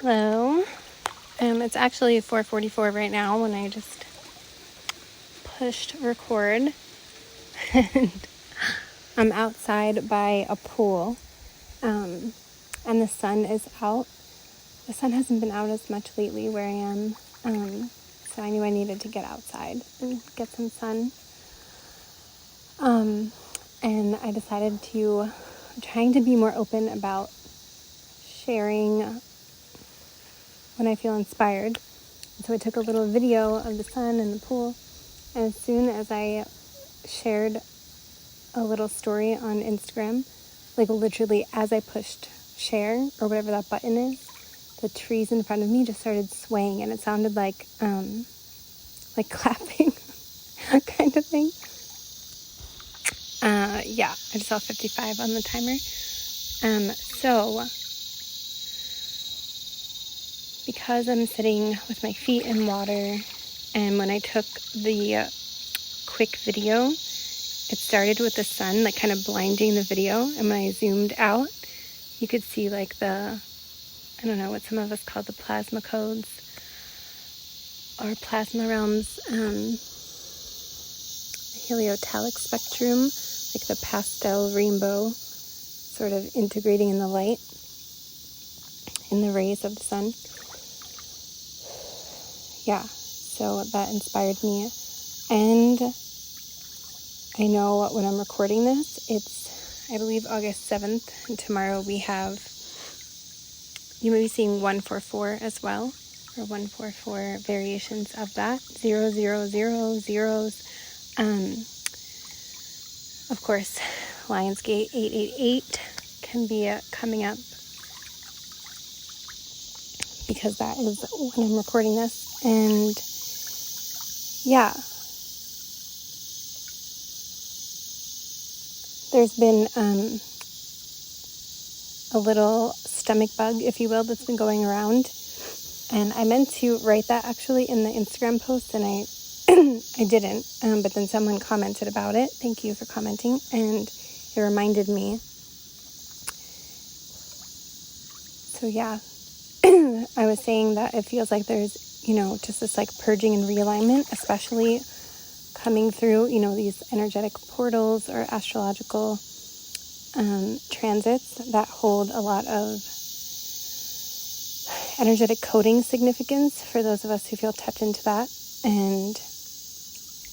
Hello. It's actually 4:44 right now when I just pushed record. And I'm outside by a pool. And the sun is out. The sun hasn't been out as much lately where I am. So I knew I needed to get outside and get some sun. And I decided I'm trying to be more open about sharing when I feel inspired. So I took a little video of the sun and the pool, and as soon as I shared a little story on Instagram, like literally as I pushed share or whatever that button is, the trees in front of me just started swaying, and it sounded like clapping kind of thing. Yeah, I just saw 55 on the timer. So because I'm sitting with my feet in water, and when I took the quick video, it started with the sun like kind of blinding the video, and when I zoomed out, you could see like I don't know what some of us call the plasma codes or plasma realms, heliotalic spectrum, like the pastel rainbow sort of integrating in the light, in the rays of the sun. Yeah, so that inspired me. And I know when I'm recording this, it's, I believe, August 7th, and tomorrow you may be seeing 144 as well, or 144 variations of that, 0, 0, 0, zeros. Of course, Lionsgate 888 can be coming up, because that is when I'm recording this. And yeah, there's been a little stomach bug, if you will, that's been going around. And I meant to write that actually in the Instagram post, and I I didn't. But then someone commented about it. Thank you for commenting. And it reminded me. So yeah, I was saying that it feels like there's, just this like purging and realignment, especially coming through, these energetic portals or astrological transits that hold a lot of energetic coding significance for those of us who feel tapped into that. And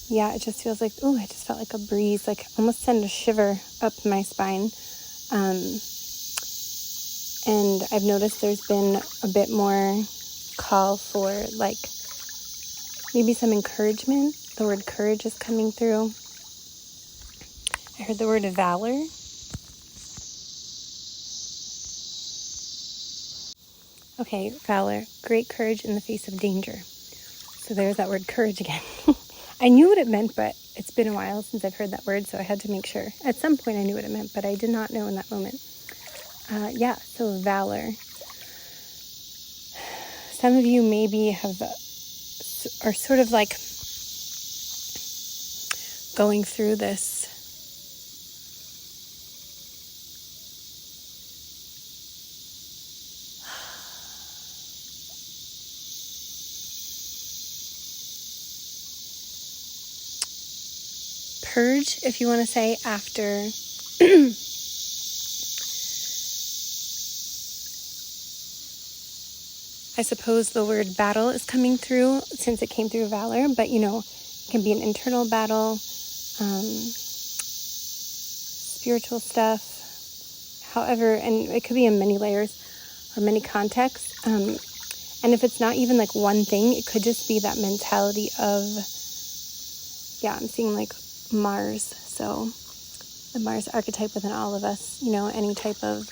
yeah, it just feels like, I just felt like a breeze, like almost send a shiver up my spine. And I've noticed there's been a bit more call for like maybe some encouragement. The word courage is coming through. I heard the word valor. Okay, valor, great courage in the face of danger. So there's that word courage again. I knew what it meant, but it's been a while since I've heard that word, so I had to make sure. At some point I knew what it meant, but I did not know in that moment. So valor. Some of you maybe are sort of like going through this purge, if you want to say, after I suppose the word battle is coming through since it came through valor, but it can be an internal battle, spiritual stuff, however, and it could be in many layers or many contexts. And if it's not even like one thing, it could just be that mentality of, I'm seeing like Mars, so the Mars archetype within all of us, any type of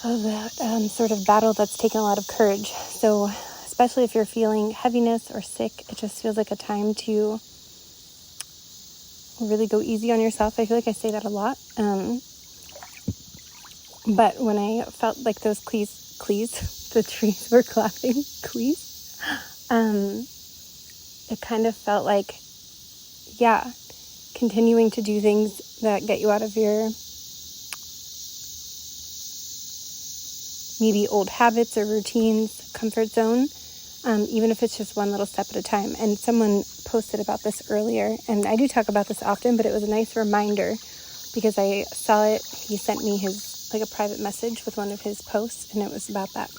that sort of battle that's taken a lot of courage. So especially if you're feeling heaviness or sick, it just feels like a time to really go easy on yourself. I feel like I say that a lot. But when I felt like those clees, the trees were clapping, clees, it kind of felt like, continuing to do things that get you out of your maybe old habits or routines, comfort zone, even if it's just one little step at a time. And someone posted about this earlier, and I do talk about this often, but it was a nice reminder because I saw it. He sent me a private message with one of his posts, and it was about that.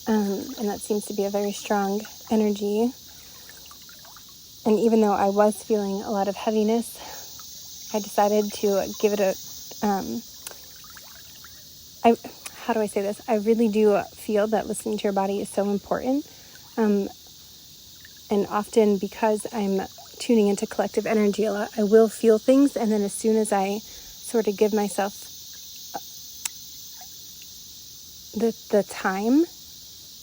And that seems to be a very strong energy. And even though I was feeling a lot of heaviness, I decided to give it a, how do I say this? I really do feel that listening to your body is so important. And often because I'm tuning into collective energy a lot, I will feel things. And then as soon as I sort of give myself the time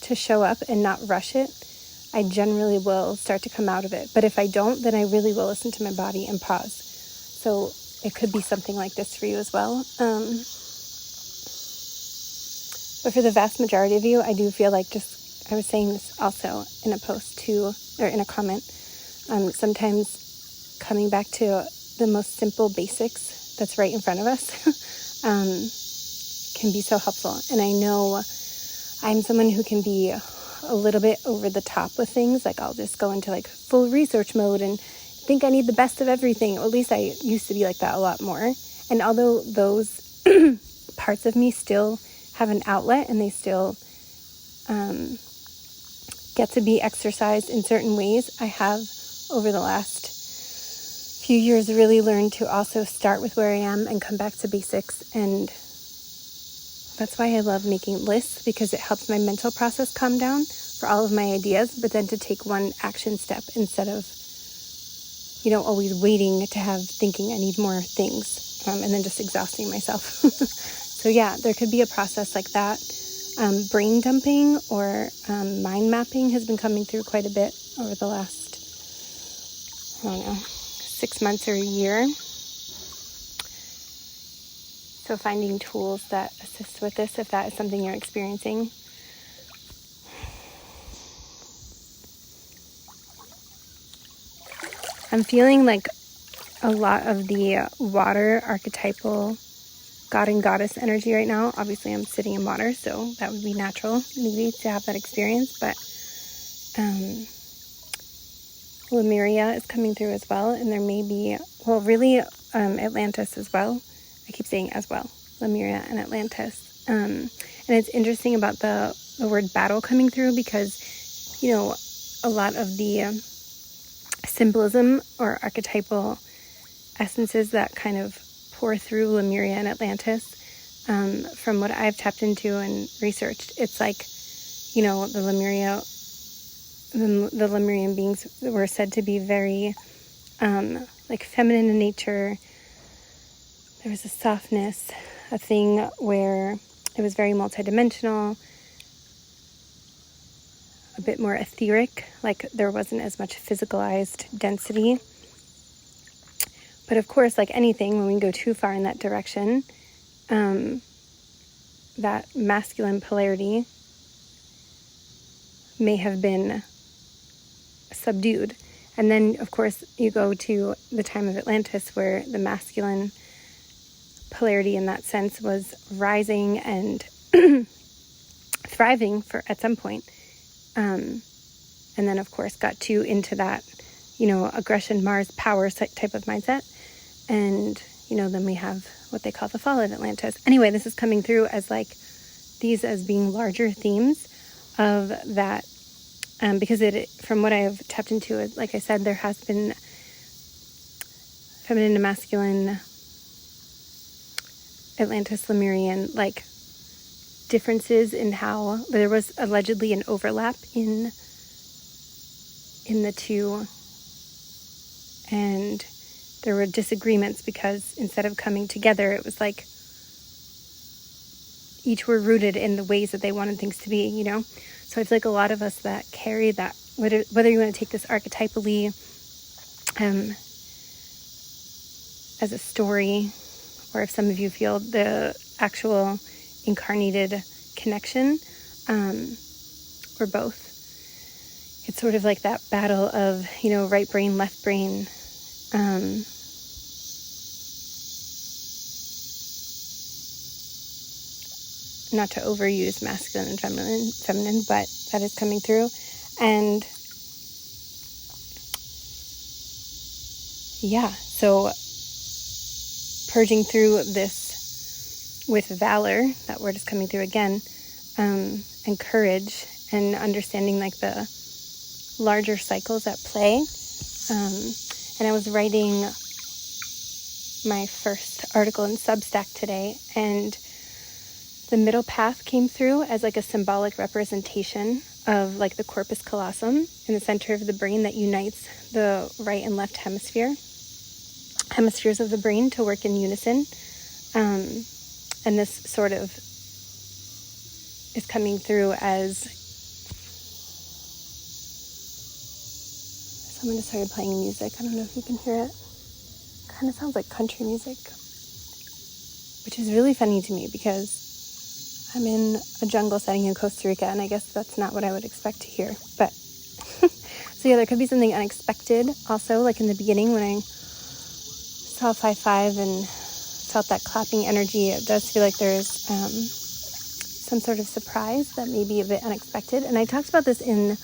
to show up and not rush it, I generally will start to come out of it. But if I don't, then I really will listen to my body and pause. So it could be something like this for you as well. But for the vast majority of you, I do feel like I was saying this also in a post too, or in a comment, sometimes coming back to the most simple basics that's right in front of us can be so helpful. And I know I'm someone who can be a little bit over the top with things. Like I'll just go into like full research mode and think I need the best of everything. Or at least I used to be like that a lot more. And although those parts of me still have an outlet and they still get to be exercised in certain ways, I have over the last few years really learned to also start with where I am and come back to basics. And that's why I love making lists, because it helps my mental process calm down for all of my ideas, but then to take one action step instead of, always waiting to have thinking I need more things, and then just exhausting myself. So yeah, there could be a process like that. Brain dumping or mind mapping has been coming through quite a bit over the last, 6 months or a year. So finding tools that assist with this, if that is something you're experiencing. I'm feeling like a lot of the water archetypal god and goddess energy right now. Obviously, I'm sitting in water, so that would be natural maybe to have that experience. But Lemuria is coming through as well, and there may be, Atlantis as well. I keep saying as well, Lemuria and Atlantis. And it's interesting about the word battle coming through because, a lot of the symbolism or archetypal essences that kind of pour through Lemuria and Atlantis, from what I've tapped into and researched, it's like, the Lemurian beings were said to be very, feminine in nature. There was a softness, a thing where it was very multidimensional, a bit more etheric, like there wasn't as much physicalized density. But of course, like anything, when we go too far in that direction, that masculine polarity may have been subdued. And then, of course, you go to the time of Atlantis where the masculine polarity in that sense was rising and thriving at some point. And then, of course, got too into that, aggression, Mars, power type of mindset. And, then we have what they call the fall of Atlantis. Anyway, this is coming through as these as being larger themes of that. Because from what I have tapped into, like I said, there has been feminine and masculine Atlantis Lemurian differences in how there was allegedly an overlap in the two, and there were disagreements because instead of coming together, it was like each were rooted in the ways that they wanted things to be, So I feel like a lot of us that carry that, whether you want to take this archetypally as a story, or if some of you feel the actual incarnated connection, or both. It's sort of like that battle of, right brain, left brain. not to overuse masculine and feminine, but that is coming through. And yeah, so purging through this with valor, that word is coming through again, and courage, and understanding like the larger cycles at play. And I was writing my first article in Substack today, and the middle path came through as like a symbolic representation of like the corpus callosum in the center of the brain that unites the right and left hemispheres of the brain to work in unison. And this sort of is coming through as someone just started playing music. I don't know if you can hear it. Kind of sounds like country music, which is really funny to me because I'm in a jungle setting in Costa Rica, and I guess that's not what I would expect to hear. But so yeah, there could be something unexpected also, like in the beginning when I saw 5-5 and felt that clapping energy. It does feel like there's some sort of surprise that may be a bit unexpected. And I talked about this in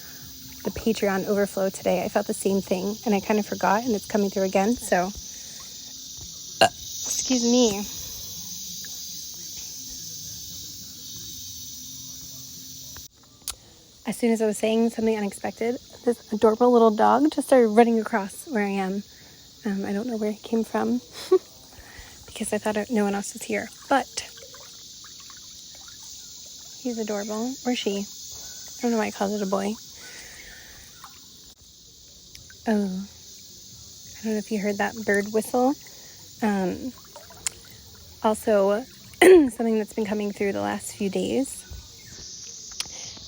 the Patreon overflow today. I felt the same thing, and I kind of forgot, and it's coming through again. So, excuse me. As soon as I was saying something unexpected, this adorable little dog just started running across where I am. I don't know where he came from because I thought no one else was here, but he's adorable, or she. I don't know why I called it a boy. Oh, I don't know if you heard that bird whistle. Also, something that's been coming through the last few days.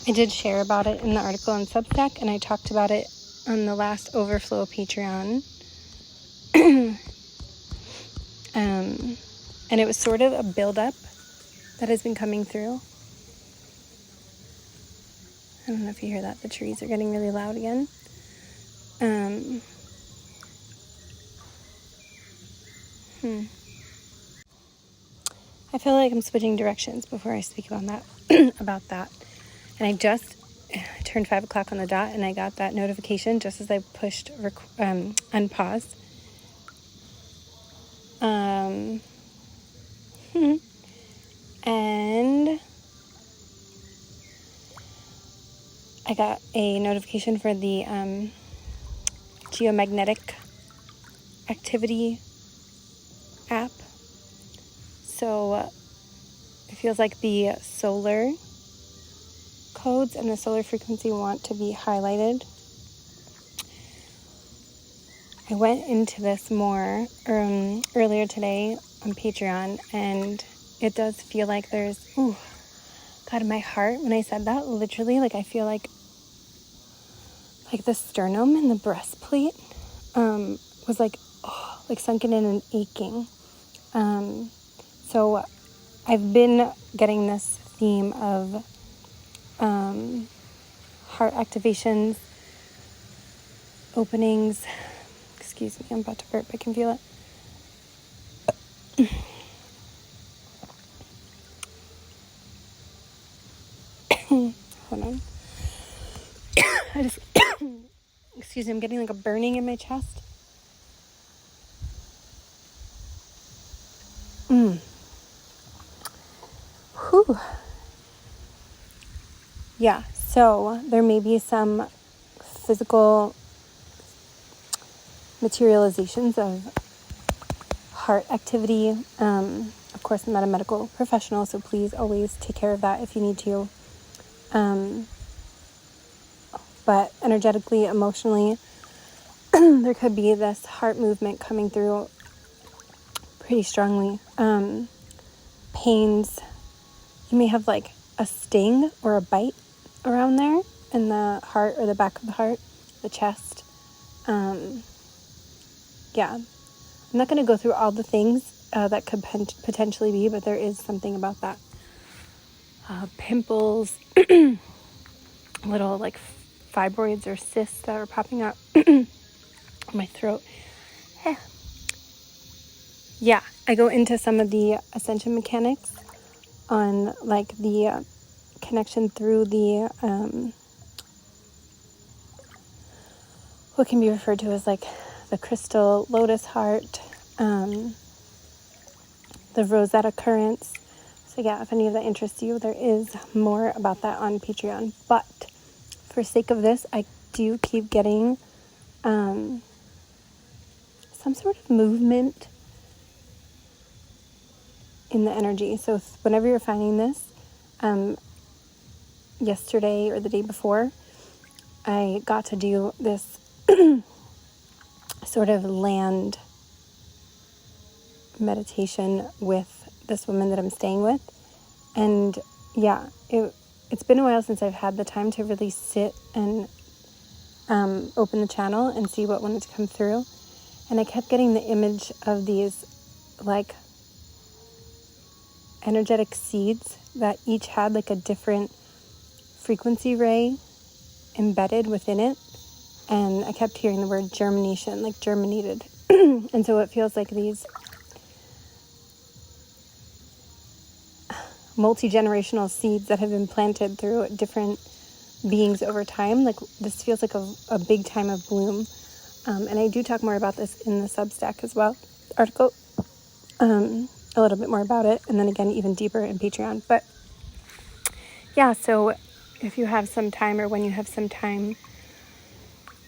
I did share about it in the article on Substack, and I talked about it on the last Overflow Patreon. And it was sort of a build-up that has been coming through. I don't know if you hear that. The trees are getting really loud again. I feel like I'm switching directions before I speak about that. And I just turned 5 o'clock on the dot, and I got that notification just as I pushed unpause. And I got a notification for the geomagnetic activity app. So it feels like the solar codes and the solar frequency want to be highlighted. I went into this more earlier today on Patreon, and it does feel like there's, God, in my heart, when I said that, literally, like I feel like the sternum and the breastplate was like sunken in and aching. So I've been getting this theme of heart activations, openings. Excuse me, I'm about to burp. I can feel it. Hold on. Excuse me, I'm getting like a burning in my chest. Whew. Yeah, so there may be some physical materializations of heart activity. Of course, I'm not a medical professional, so please always take care of that if you need to. But energetically, emotionally, there could be this heart movement coming through pretty strongly. Pains. You may have like a sting or a bite around there in the heart or the back of the heart, the chest. Yeah. I'm not going to go through all the things that could potentially be, but there is something about that. Pimples, little like fibroids or cysts that are popping up on my throat. Yeah, I go into some of the ascension mechanics on like the connection through the what can be referred to as like the crystal lotus heart, the Rosetta currents. So yeah, if any of that interests you, there is more about that on Patreon. But for sake of this, I do keep getting some sort of movement in the energy. So whenever you're finding this, yesterday or the day before, I got to do this sort of land meditation with this woman that I'm staying with. And yeah, it's been a while since I've had the time to really sit and open the channel and see what wanted to come through. And I kept getting the image of these like energetic seeds that each had like a different frequency ray embedded within it. And I kept hearing the word germination, like germinated. And so it feels like these multi-generational seeds that have been planted through different beings over time. Like this feels like a big time of bloom. And I do talk more about this in the Substack as well, article, a little bit more about it. And then again, even deeper in Patreon. But yeah, so if you have some time, or when you have some time,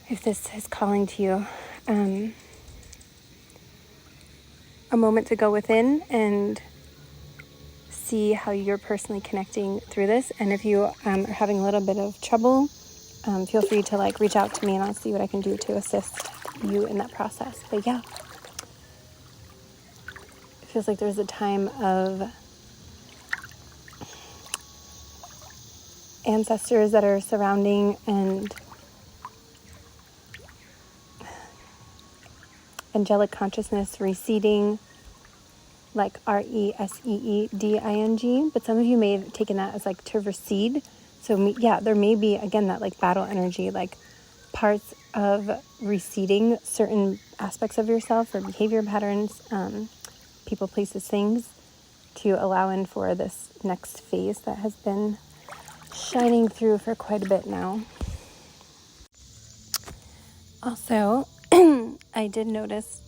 if this is calling to you, a moment to go within and see how you're personally connecting through this. And if you are having a little bit of trouble, feel free to like reach out to me and I'll see what I can do to assist you in that process. But yeah, it feels like there's a time of ancestors that are surrounding and angelic consciousness receding, like RESEEDING, but some of you may have taken that as like to recede. So yeah, there may be, again, that like battle energy, like parts of receding certain aspects of yourself or behavior patterns, people, places, things, to allow in for this next phase that has been shining through for quite a bit now. Also, I did notice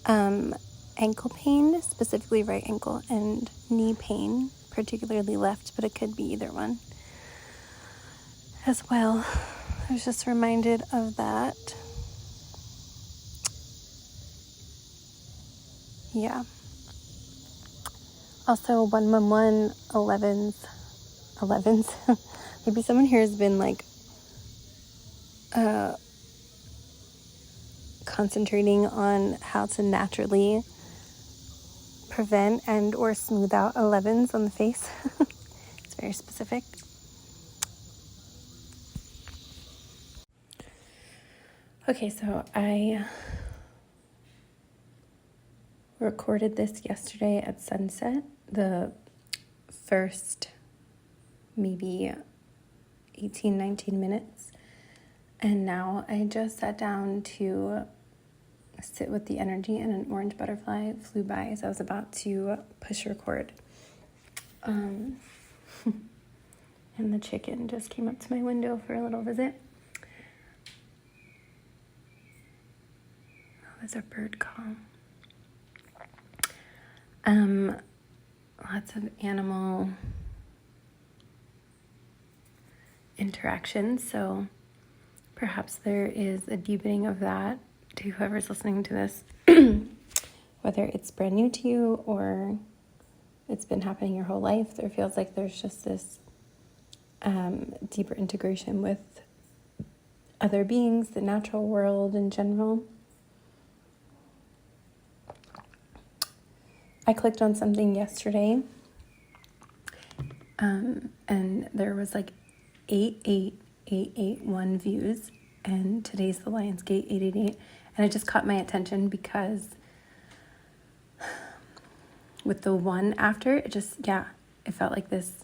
ankle pain, specifically right ankle, and knee pain, particularly left, but it could be either one as well. I was just reminded of that. Yeah. Also, 111 11s. Maybe someone here has been like concentrating on how to naturally prevent and or smooth out 11s on the face. It's very specific. Okay, so I recorded this yesterday at sunset, the first maybe 18, 19 minutes. And now I just sat down to sit with the energy, and an orange butterfly flew by as I was about to push record. And the chicken just came up to my window for a little visit. Oh, there's a bird call. Lots of animal interaction, so perhaps there is a deepening of that to whoever's listening to this, whether it's brand new to you or it's been happening your whole life. There feels like there's just this deeper integration with other beings, the natural world in general. I clicked on something yesterday, and there was like 88881 views, and today's the Lionsgate 888, and it just caught my attention because with the one after, it just, yeah, it felt like this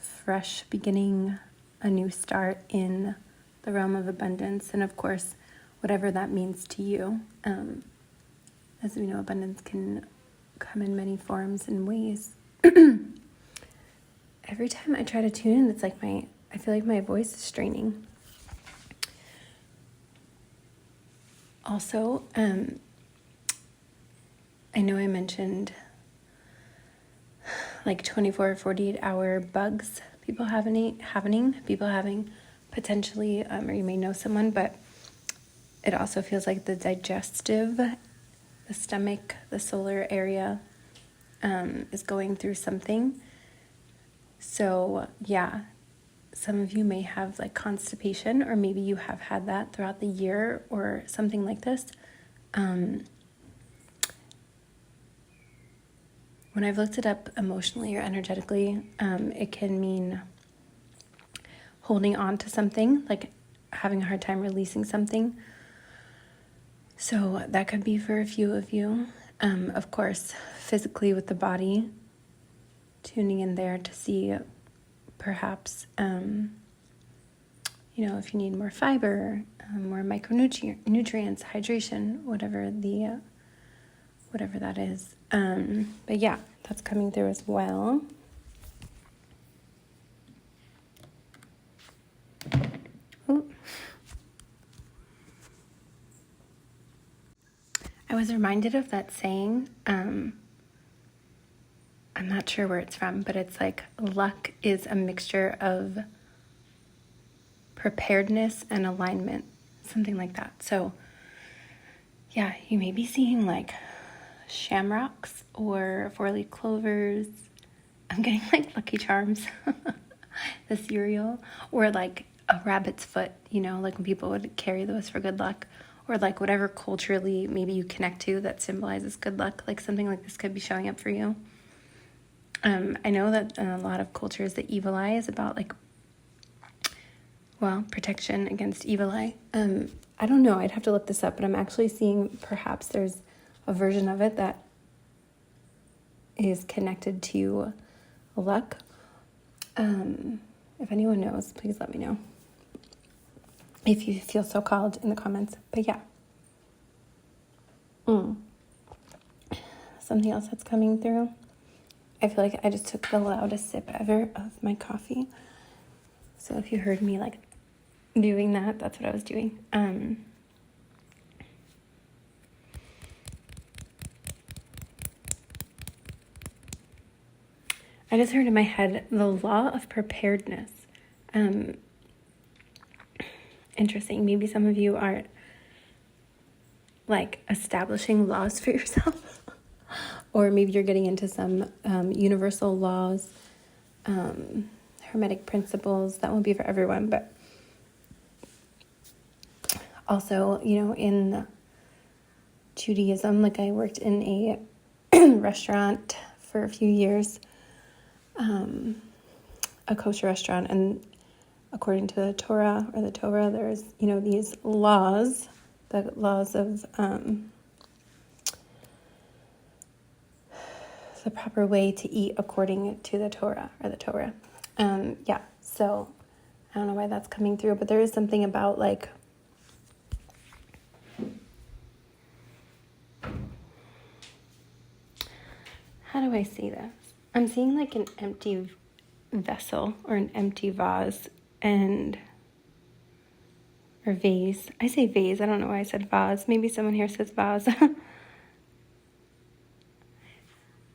fresh beginning, a new start in the realm of abundance, and of course, whatever that means to you. As we know, abundance can come in many forms and ways. Every time I try to tune in, it's like I feel like my voice is straining. Also, I know I mentioned like 24 or 48 hour bugs people having potentially, or you may know someone, but it also feels like the digestive, the stomach, the solar area is going through something. So yeah, some of you may have like constipation, or maybe you have had that throughout the year or something like this. When I've looked it up emotionally or energetically, it can mean holding on to something, like having a hard time releasing something. So that could be for a few of you. Of course, physically with the body, tuning in there to see perhaps, if you need more fiber, more micronutrients, hydration, whatever that is. But yeah, that's coming through as well. Ooh. I was reminded of that saying, I'm not sure where it's from, but it's like luck is a mixture of preparedness and alignment, something like that. So yeah, you may be seeing like shamrocks or four-leaf clovers. I'm getting like Lucky Charms, the cereal, or like a rabbit's foot, like when people would carry those for good luck, or like whatever culturally maybe you connect to that symbolizes good luck, like something like this could be showing up for you. I know that in a lot of cultures, the evil eye is about like, protection against evil eye. I don't know, I'd have to look this up, but I'm actually seeing perhaps there's a version of it that is connected to luck. If anyone knows, please let me know if you feel so called in the comments. But yeah. Something else that's coming through. I feel like I just took the loudest sip ever of my coffee. So if you heard me like doing that, that's what I was doing. I just heard in my head the law of preparedness. Interesting. Maybe some of you are like establishing laws for yourself, or maybe you're getting into some universal laws, hermetic principles. That won't be for everyone, but also, in Judaism, like I worked in a restaurant for a few years, a kosher restaurant, and according to the Torah, there's, these laws, the laws of the proper way to eat according to the Torah, so I don't know why that's coming through, but there is something about like, how do I say this? I'm seeing like an empty vessel or an empty vase or vase. I say vase. I don't know why I said vase. Maybe someone here says vase.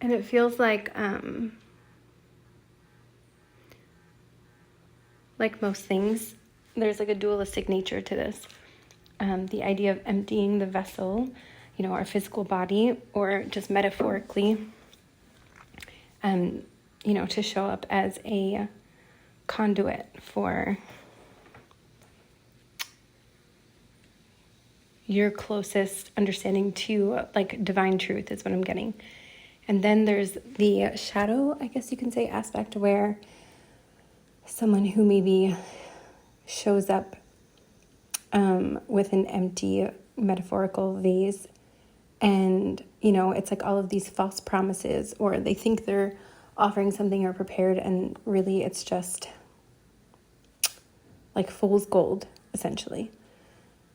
And it feels like most things, there's like a dualistic nature to this. The idea of emptying the vessel, our physical body, or just metaphorically, to show up as a conduit for your closest understanding to like divine truth is what I'm getting. And then there's the shadow, I guess you can say, aspect, where someone who maybe shows up with an empty metaphorical vase, and it's like all of these false promises, or they think they're offering something or prepared, and really it's just like fool's gold, essentially.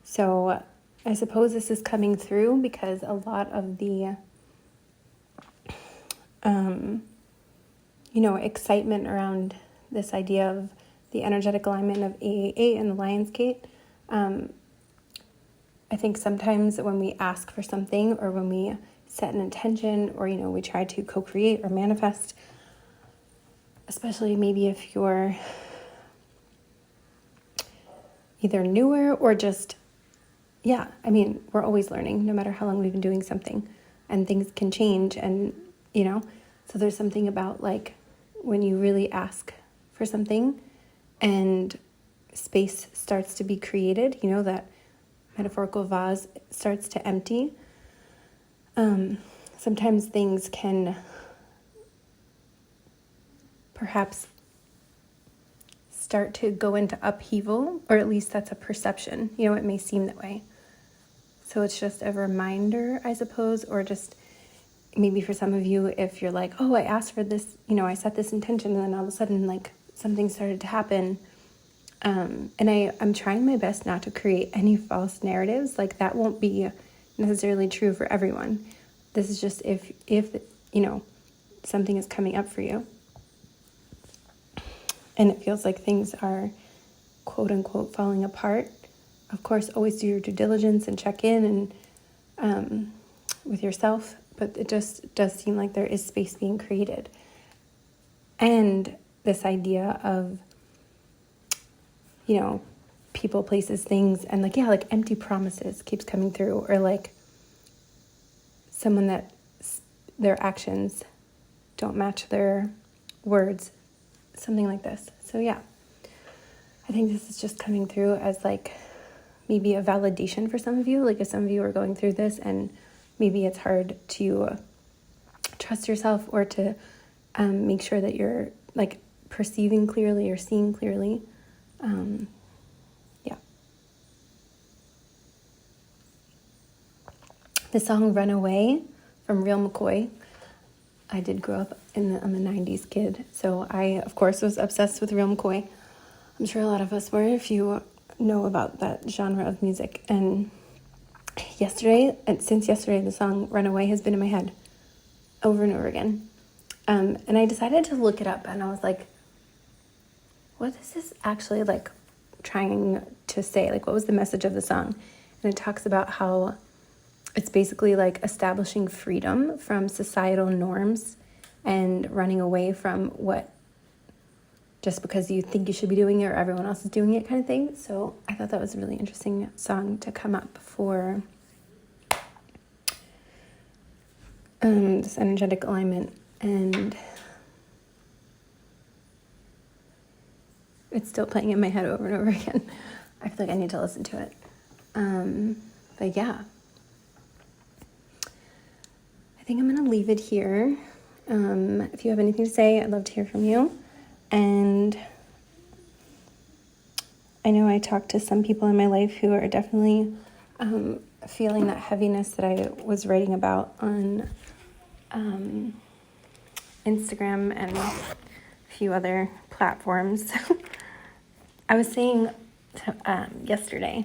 So I suppose this is coming through because a lot of the excitement around this idea of the energetic alignment of 888 and the Lion's Gate. I think sometimes when we ask for something, or when we set an intention, or, we try to co-create or manifest, especially maybe if you're either newer or just, we're always learning, no matter how long we've been doing something, and things can change. And, so there's something about like when you really ask for something and space starts to be created, that metaphorical vase starts to empty. Sometimes things can perhaps start to go into upheaval, or at least that's a perception. It may seem that way. So it's just a reminder, I suppose, or just maybe for some of you, if you're like, oh, I asked for this, I set this intention, and then all of a sudden, like, something started to happen. And I'm trying my best not to create any false narratives. Like, that won't be necessarily true for everyone. This is just if something is coming up for you, and it feels like things are, quote unquote, falling apart. Of course, always do your due diligence and check in and with yourself. But it just does seem like there is space being created. And this idea of, people, places, things, and like empty promises keeps coming through, or like someone that their actions don't match their words, something like this. So I think this is just coming through as like maybe a validation for some of you. Like if some of you are going through this and maybe it's hard to trust yourself, or to make sure that you're like perceiving clearly or seeing clearly. The song Runaway from Real McCoy. I did grow up I'm a 90s kid, so I, of course, was obsessed with Real McCoy. I'm sure a lot of us were, if you know about that genre of music. And since yesterday, the song Runaway has been in my head over and over again. And I decided to look it up, and I was like, what is this actually like trying to say? Like, what was the message of the song? And it talks about how it's basically like establishing freedom from societal norms and running away from what, just because you think you should be doing it or everyone else is doing it kind of thing. So I thought that was a really interesting song to come up for this energetic alignment. And it's still playing in my head over and over again. I feel like I need to listen to it. But yeah, I think I'm going to leave it here. If you have anything to say, I'd love to hear from you. And I know I talked to some people in my life who are definitely feeling that heaviness that I was writing about on Instagram and a few other platforms. I was saying yesterday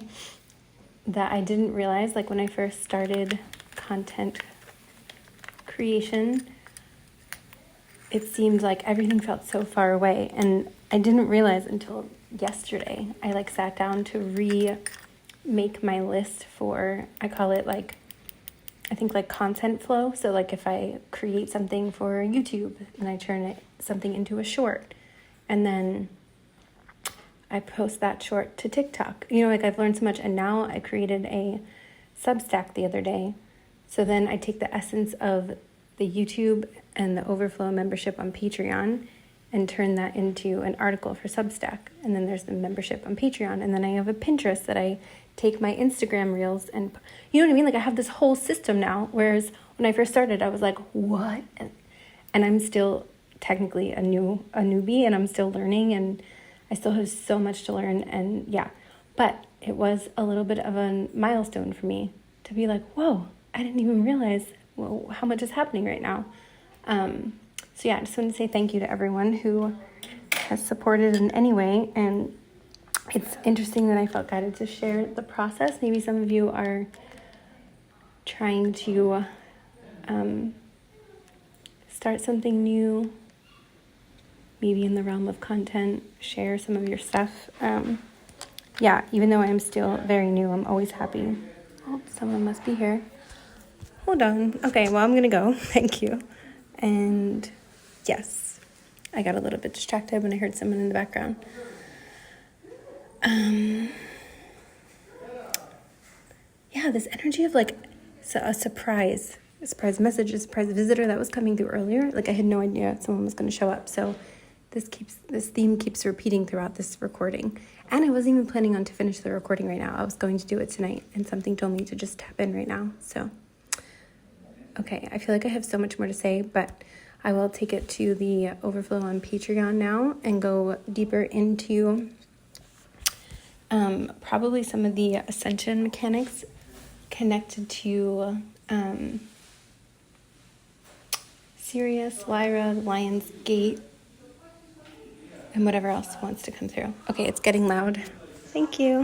that I didn't realize, like when I first started content creation, it seemed like everything felt so far away, and I didn't realize until yesterday. I like sat down to remake my list for, I call it like, I think like content flow. So like if I create something for YouTube and I turn it something into a short, and then I post that short to TikTok, like I've learned so much. And now I created a Substack the other day. So then I take the essence of the YouTube and the overflow membership on Patreon and turn that into an article for Substack. And then there's the membership on Patreon. And then I have a Pinterest that I take my Instagram reels and, you know what I mean? Like I have this whole system now. Whereas when I first started, I was like, what? And I'm still technically a newbie, and I'm still learning, and I still have so much to learn. And yeah, but it was a little bit of a milestone for me to be like, whoa, I didn't even realize how much is happening right now. So yeah, I just want to say thank you to everyone who has supported in any way. And it's interesting that I felt guided to share the process. Maybe some of you start something new, maybe in the realm of content, share some of your stuff. Yeah, even though I'm still very new, I'm always happy. Oh, someone must be here. Hold on. Okay, well, I'm gonna go. Thank you. And yes, I got a little bit distracted when I heard someone in the background. Yeah, this energy of like a surprise message, a surprise visitor that was coming through earlier. Like I had no idea someone was going to show up. So this theme keeps repeating throughout this recording. And I wasn't even planning on to finish the recording right now. I was going to do it tonight, and something told me to just tap in right now. So, okay, I feel like I have so much more to say, but I will take it to the overflow on Patreon now and go deeper into probably some of the ascension mechanics connected to Sirius, Lyra, Lion's Gate, and whatever else wants to come through. Okay, it's getting loud. Thank you.